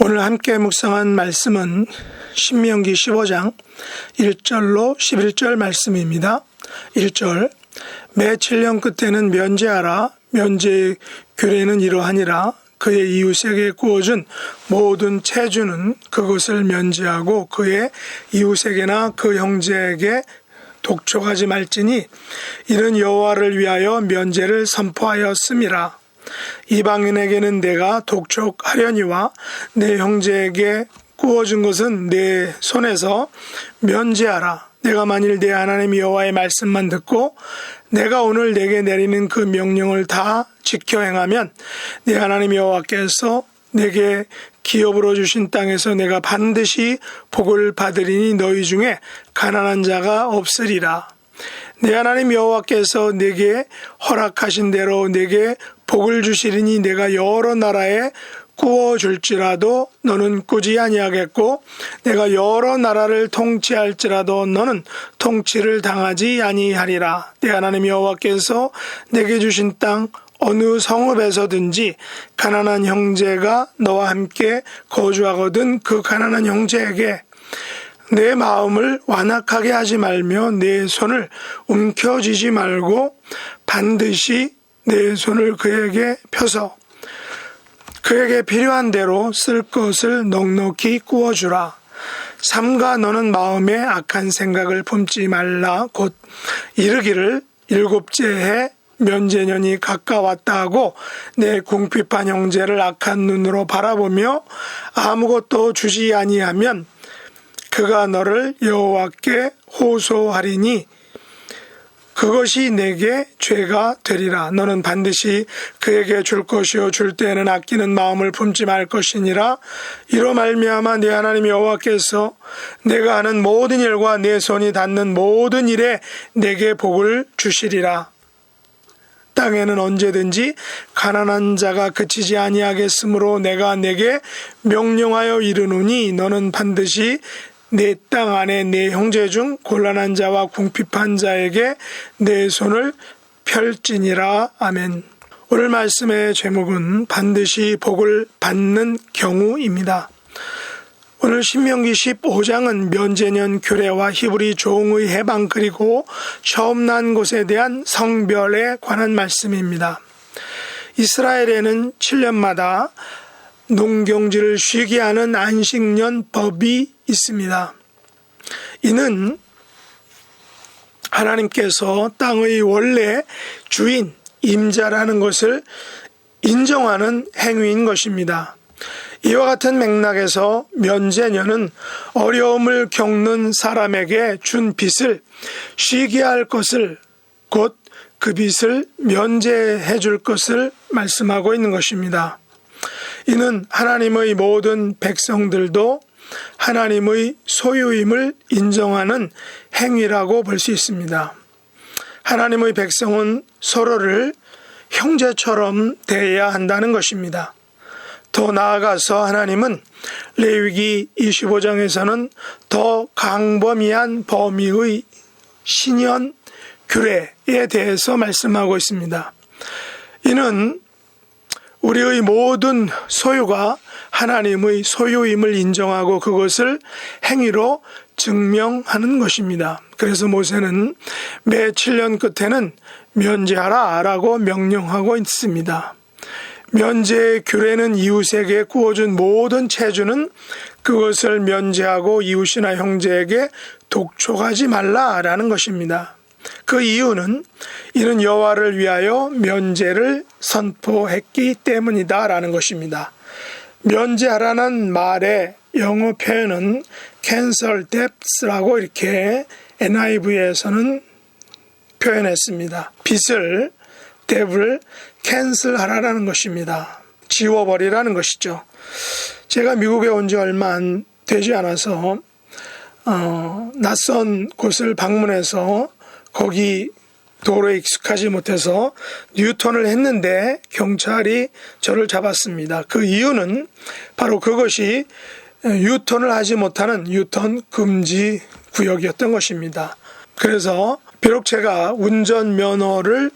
오늘 함께 묵상한 말씀은 신명기 15장 1절로 11절 말씀입니다. 1절 매 7년 끝에는 면제하라. 면제의 규례는 이러하니라. 그의 이웃에게 구워준 모든 채주는 그것을 면제하고 그의 이웃에게나 그 형제에게 독촉하지 말지니 이는 여호와를 위하여 면제를 선포하였음이라. 이방인에게는 내가 독촉하려니와 내 형제에게 구워준 것은 내 손에서 면제하라. 내가 만일 내 하나님 여호와의 말씀만 듣고 내가 오늘 내게 내리는 그 명령을 다 지켜 행하면 내 하나님 여호와께서 내게 기업으로 주신 땅에서 내가 반드시 복을 받으리니 너희 중에 가난한 자가 없으리라. 내 하나님 여호와께서 내게 허락하신 대로 내게 복을 주시리니 내가 여러 나라에 구워줄지라도 너는 꾸지 아니하겠고 내가 여러 나라를 통치할지라도 너는 통치를 당하지 아니하리라. 내 하나님 여호와께서 내게 주신 땅 어느 성읍에서든지 가난한 형제가 너와 함께 거주하거든 그 가난한 형제에게 내 마음을 완악하게 하지 말며 내 손을 움켜쥐지 말고 반드시 내 손을 그에게 펴서 그에게 필요한 대로 쓸 것을 넉넉히 구워주라. 삼가 너는 마음에 악한 생각을 품지 말라. 곧 이르기를 일곱째 해 면제년이 가까웠다 하고 내 궁핍한 형제를 악한 눈으로 바라보며 아무것도 주지 아니하면 그가 너를 여호와께 호소하리니 그것이 내게 죄가 되리라. 너는 반드시 그에게 줄 것이요 줄 때에는 아끼는 마음을 품지 말 것이니라. 이로 말미암아 내 하나님 여호와께서 내가 하는 모든 일과 내 손이 닿는 모든 일에 내게 복을 주시리라. 땅에는 언제든지 가난한 자가 그치지 아니하겠으므로 내가 내게 명령하여 이르노니 너는 반드시 내 땅 안에 내 형제 중 곤란한 자와 궁핍한 자에게 내 손을 펼지니라. 아멘. 오늘 말씀의 제목은 반드시 복을 받는 경우입니다. 오늘 신명기 15장은 면제년 규례와 히브리 종의 해방 그리고 처음 난 곳에 대한 성별에 관한 말씀입니다. 이스라엘에는 7년마다 농경지를 쉬게 하는 안식년 법이 있습니다. 이는 하나님께서 땅의 원래 주인, 임자라는 것을 인정하는 행위인 것입니다. 이와 같은 맥락에서 면제년은 어려움을 겪는 사람에게 준 빚을 쉬게 할 것을 곧 그 빚을 면제해 줄 것을 말씀하고 있는 것입니다. 이는 하나님의 모든 백성들도 하나님의 소유임을 인정하는 행위라고 볼 수 있습니다. 하나님의 백성은 서로를 형제처럼 대해야 한다는 것입니다. 더 나아가서 하나님은 레위기 25장에서는 더 강범위한 범위의 신현 규례에 대해서 말씀하고 있습니다. 이는 우리의 모든 소유가 하나님의 소유임을 인정하고 그것을 행위로 증명하는 것입니다. 그래서 모세는 매 7년 끝에는 면제하라 라고 명령하고 있습니다. 면제의 규례는 이웃에게 구워준 모든 채주는 그것을 면제하고 이웃이나 형제에게 독촉하지 말라라는 것입니다. 그 이유는 이는 여호와를 위하여 면제를 선포했기 때문이다라는 것입니다. 면제하라는 말의 영어 표현은 cancel debts라고 이렇게 NIV에서는 표현했습니다. 빚을 debt을 캔슬하라는 것입니다. 지워버리라는 것이죠. 제가 미국에 온 지 얼마 안 되지 않아서 낯선 곳을 방문해서 거기 도로에 익숙하지 못해서 유턴을 했는데 경찰이 저를 잡았습니다. 그 이유는 바로 그것이 유턴을 하지 못하는 유턴 금지 구역이었던 것입니다. 그래서 비록 제가 운전면허를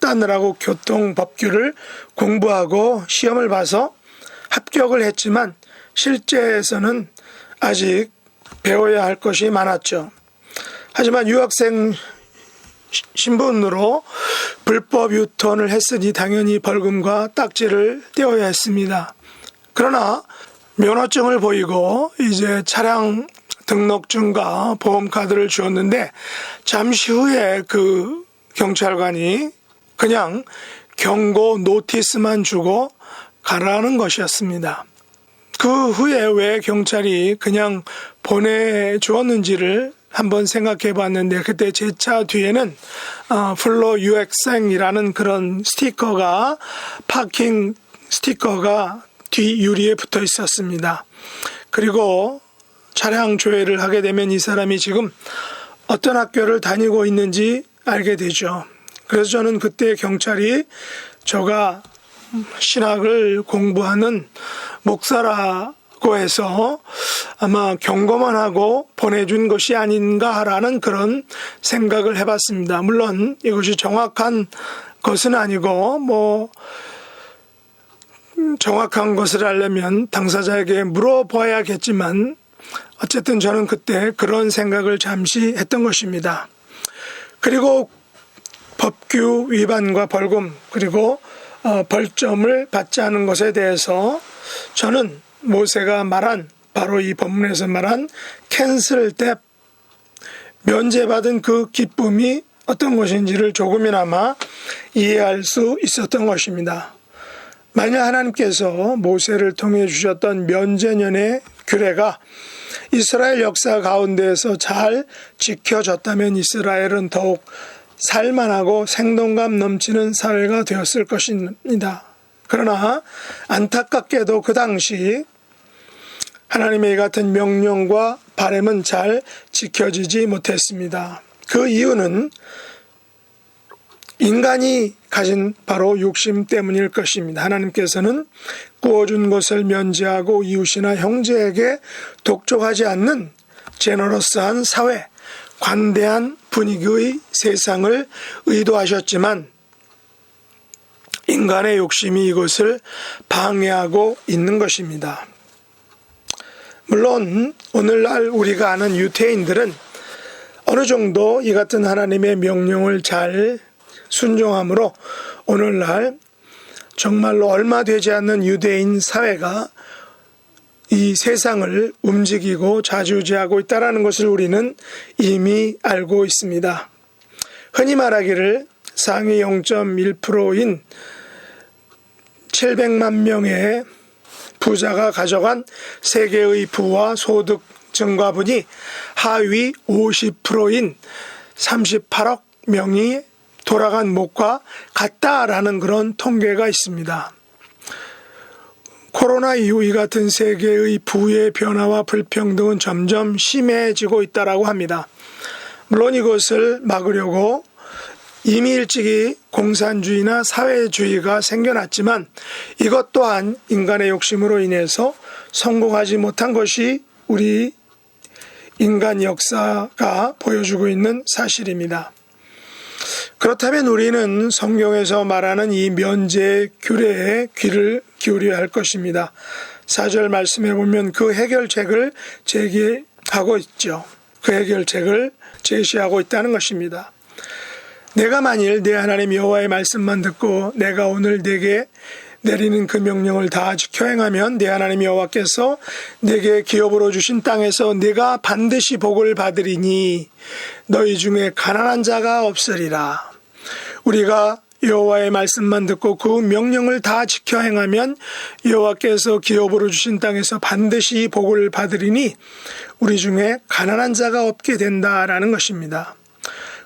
따느라고 교통법규를 공부하고 시험을 봐서 합격을 했지만 실제에서는 아직 배워야 할 것이 많았죠. 하지만 유학생 신분으로 불법 유턴을 했으니 당연히 벌금과 딱지를 떼어야 했습니다. 그러나 면허증을 보이고 이제 차량 등록증과 보험카드를 주었는데 잠시 후에 그 경찰관이 그냥 경고 노티스만 주고 가라는 것이었습니다. 그 후에 왜 경찰이 그냥 보내주었는지를 한번 생각해 봤는데 그때 제 차 뒤에는 플로 유학생이라는 그런 스티커가 파킹 스티커가 뒤 유리에 붙어 있었습니다. 그리고 차량 조회를 하게 되면 이 사람이 지금 어떤 학교를 다니고 있는지 알게 되죠. 그래서 저는 그때 경찰이 저가 신학을 공부하는 목사라고 해서 아마 경고만 하고 보내준 것이 아닌가라는 그런 생각을 해봤습니다. 물론 이것이 정확한 것은 아니고 정확한 것을 알려면 당사자에게 물어봐야겠지만 어쨌든 저는 그때 그런 생각을 잠시 했던 것입니다. 그리고 법규 위반과 벌금 그리고 벌점을 받지 않은 것에 대해서 저는 모세가 말한 바로 이 본문에서 말한 캔슬 때 면제받은 그 기쁨이 어떤 것인지를 조금이나마 이해할 수 있었던 것입니다. 만약 하나님께서 모세를 통해 주셨던 면제년의 규례가 이스라엘 역사 가운데에서 잘 지켜졌다면 이스라엘은 더욱 살만하고 생동감 넘치는 사회가 되었을 것입니다. 그러나 안타깝게도 그 당시 하나님의 이 같은 명령과 바람은 잘 지켜지지 못했습니다. 그 이유는 인간이 가진 바로 욕심 때문일 것입니다. 하나님께서는 구워준 것을 면제하고 이웃이나 형제에게 독촉하지 않는 제너러스한 사회, 관대한 분위기의 세상을 의도하셨지만 인간의 욕심이 이것을 방해하고 있는 것입니다. 물론 오늘날 우리가 아는 유대인들은 어느 정도 이 같은 하나님의 명령을 잘 순종함으로 오늘날 정말로 얼마 되지 않는 유대인 사회가 이 세상을 움직이고 좌지우지하고 있다는 것을 우리는 이미 알고 있습니다. 흔히 말하기를 상위 0.1%인 700만 명의 부자가 가져간 세계의 부와 소득 증가분이 하위 50%인 38억 명이 돌아간 목과 같다라는 그런 통계가 있습니다. 코로나 이후 이 같은 세계의 부의 변화와 불평등은 점점 심해지고 있다고 합니다. 물론 이것을 막으려고 이미 일찍이 공산주의나 사회주의가 생겨났지만 이것 또한 인간의 욕심으로 인해서 성공하지 못한 것이 우리 인간 역사가 보여주고 있는 사실입니다. 그렇다면 우리는 성경에서 말하는 이 면제 규례에 귀를 기울여야 할 것입니다. 4절 말씀해 보면 그 해결책을 제기하고 있죠. 그 해결책을 제시하고 있다는 것입니다. 내가 만일 내 하나님 여호와의 말씀만 듣고 내가 오늘 내게 내리는 그 명령을 다 지켜 행하면 내 하나님 여호와께서 내게 기업으로 주신 땅에서 내가 반드시 복을 받으리니 너희 중에 가난한 자가 없으리라. 우리가 여호와의 말씀만 듣고 그 명령을 다 지켜 행하면 여호와께서 기업으로 주신 땅에서 반드시 복을 받으리니 우리 중에 가난한 자가 없게 된다라는 것입니다.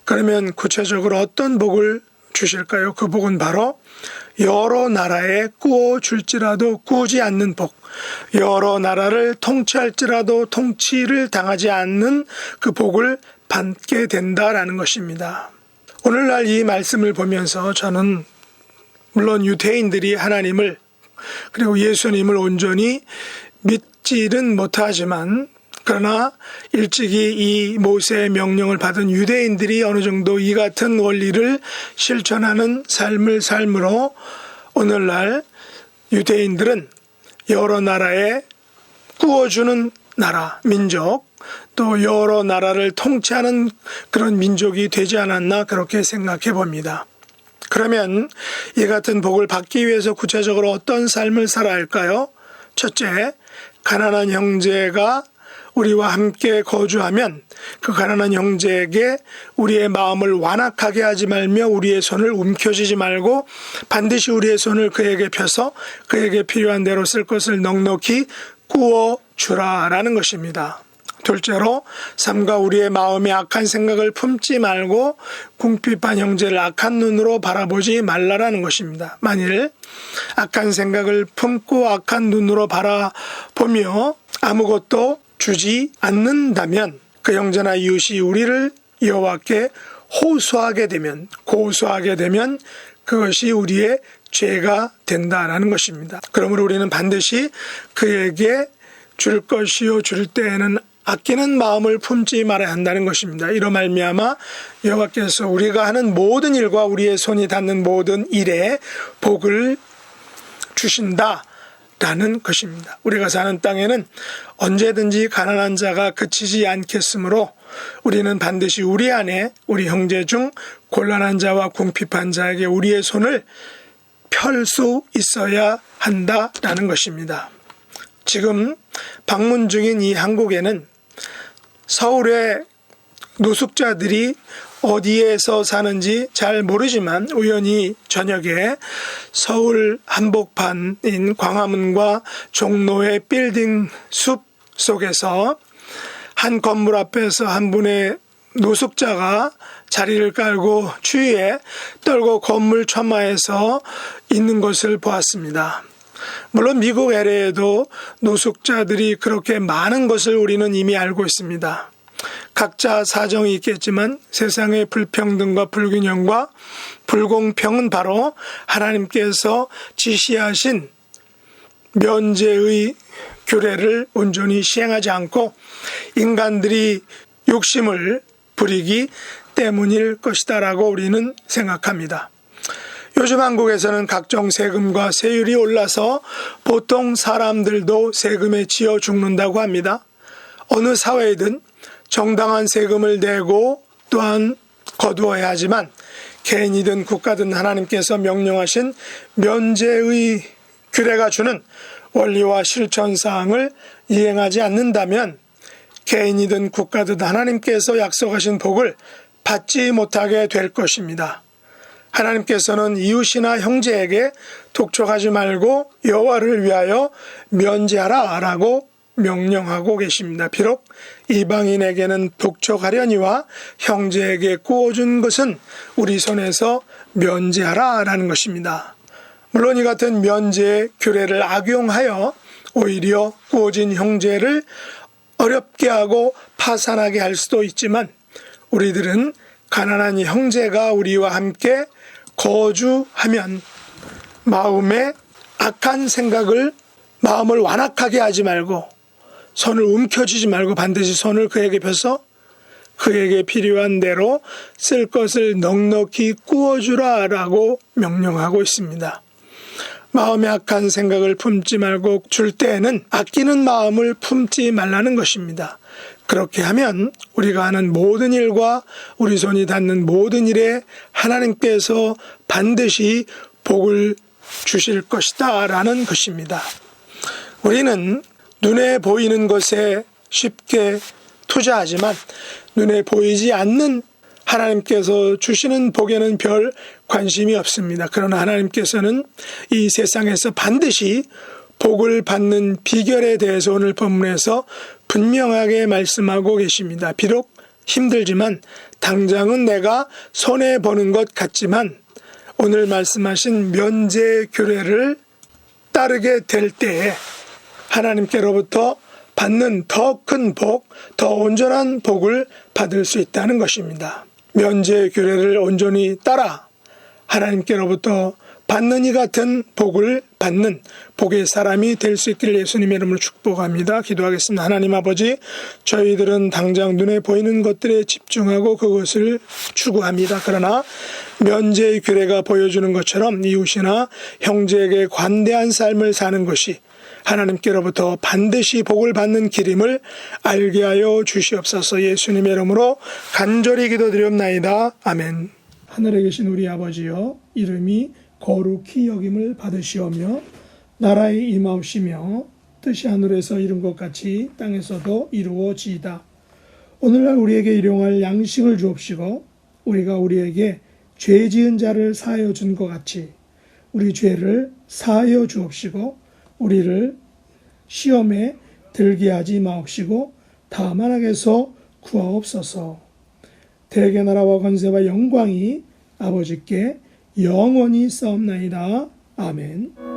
그러면 구체적으로 어떤 복을 주실까요? 그 복은 바로 여러 나라에 꾸어 줄지라도 꾸지 않는 복, 여러 나라를 통치할지라도 통치를 당하지 않는 그 복을 받게 된다라는 것입니다. 오늘날 이 말씀을 보면서 저는 물론 유대인들이 하나님을 그리고 예수님을 온전히 믿지는 못하지만 그러나 일찍이 이 모세의 명령을 받은 유대인들이 어느 정도 이 같은 원리를 실천하는 삶을 삶으로 오늘날 유대인들은 여러 나라에 꾸어주는 나라, 민족, 또 여러 나라를 통치하는 그런 민족이 되지 않았나 그렇게 생각해 봅니다. 그러면 이 같은 복을 받기 위해서 구체적으로 어떤 삶을 살아야 할까요? 첫째, 가난한 형제가 우리와 함께 거주하면 그 가난한 형제에게 우리의 마음을 완악하게 하지 말며 우리의 손을 움켜쥐지 말고 반드시 우리의 손을 그에게 펴서 그에게 필요한 대로 쓸 것을 넉넉히 구워 주라라는 것입니다. 둘째로 삼가 우리의 마음에 악한 생각을 품지 말고 궁핍한 형제를 악한 눈으로 바라보지 말라라는 것입니다. 만일 악한 생각을 품고 악한 눈으로 바라보며 아무것도 주지 않는다면 그 형제나 이웃이 우리를 여호와께 고소하게 되면 그것이 우리의 죄가 된다라는 것입니다. 그러므로 우리는 반드시 그에게 줄 것이요 줄 때에는 아끼는 마음을 품지 말아야 한다는 것입니다. 이로 말미암아 여호와께서 우리가 하는 모든 일과 우리의 손이 닿는 모든 일에 복을 주신다라는 것입니다. 우리가 사는 땅에는 언제든지 가난한 자가 그치지 않겠으므로 우리는 반드시 우리 안에 우리 형제 중 곤란한 자와 궁핍한 자에게 우리의 손을 펼 수 있어야 한다라는 것입니다. 지금 방문 중인 이 한국에는 서울의 노숙자들이 어디에서 사는지 잘 모르지만 우연히 저녁에 서울 한복판인 광화문과 종로의 빌딩 숲 속에서 한 건물 앞에서 한 분의 노숙자가 자리를 깔고 추위에 떨고 건물 처마에서 있는 것을 보았습니다. 물론 미국 LA에도 노숙자들이 그렇게 많은 것을 우리는 이미 알고 있습니다. 각자 사정이 있겠지만 세상의 불평등과 불균형과 불공평은 바로 하나님께서 지시하신 면제의 규례를 온전히 시행하지 않고 인간들이 욕심을 부리기 때문일 것이다라고 우리는 생각합니다. 요즘 한국에서는 각종 세금과 세율이 올라서 보통 사람들도 세금에 지어 죽는다고 합니다. 어느 사회이든 정당한 세금을 내고 또한 거두어야 하지만 개인이든 국가든 하나님께서 명령하신 면제의 규례가 주는 원리와 실천사항을 이행하지 않는다면 개인이든 국가든 하나님께서 약속하신 복을 받지 못하게 될 것입니다. 하나님께서는 이웃이나 형제에게 독촉하지 말고 여호와를 위하여 면제하라 라고 명령하고 계십니다. 비록 이방인에게는 독촉하려니와 형제에게 구워준 것은 우리 손에서 면제하라 라는 것입니다. 물론 이 같은 면제의 규례를 악용하여 오히려 구워진 형제를 어렵게 하고 파산하게 할 수도 있지만 우리들은 가난한 형제가 우리와 함께 거주하면 마음에 악한 생각을 마음을 완악하게 하지 말고 손을 움켜쥐지 말고 반드시 손을 그에게 펴서 그에게 필요한 대로 쓸 것을 넉넉히 구워주라 라고 명령하고 있습니다. 마음에 악한 생각을 품지 말고 줄 때에는 아끼는 마음을 품지 말라는 것입니다. 그렇게 하면 우리가 하는 모든 일과 우리 손이 닿는 모든 일에 하나님께서 반드시 복을 주실 것이다 라는 것입니다. 우리는 눈에 보이는 것에 쉽게 투자하지만 눈에 보이지 않는 하나님께서 주시는 복에는 별 관심이 없습니다. 그러나 하나님께서는 이 세상에서 반드시 복을 받는 비결에 대해서 오늘 본문에서 분명하게 말씀하고 계십니다. 비록 힘들지만 당장은 내가 손해보는 것 같지만 오늘 말씀하신 면제 규례를 따르게 될 때에 하나님께로부터 받는 더 큰 복, 더 온전한 복을 받을 수 있다는 것입니다. 면제 규례를 온전히 따라 하나님께로부터 받는 이 같은 복을 받는 복의 사람이 될 수 있기를 예수님의 이름으로 축복합니다. 기도하겠습니다. 하나님 아버지, 저희들은 당장 눈에 보이는 것들에 집중하고 그것을 추구합니다. 그러나 면제의 규례가 보여주는 것처럼 이웃이나 형제에게 관대한 삶을 사는 것이 하나님께로부터 반드시 복을 받는 길임을 알게 하여 주시옵소서. 예수님의 이름으로 간절히 기도드리옵나이다. 아멘. 하늘에 계신 우리 아버지여, 이름이 거룩히 여김을 받으시오며 나라에 임하옵시며 뜻이 하늘에서 이룬 것 같이 땅에서도 이루어지이다. 오늘날 우리에게 일용할 양식을 주옵시고 우리가 우리에게 죄 지은 자를 사하여 준 것 같이 우리 죄를 사하여 주옵시고 우리를 시험에 들게 하지 마옵시고 다만 악에서 구하옵소서. 대개 나라와 권세와 영광이 아버지께 영원히 싸움나이다. 아멘.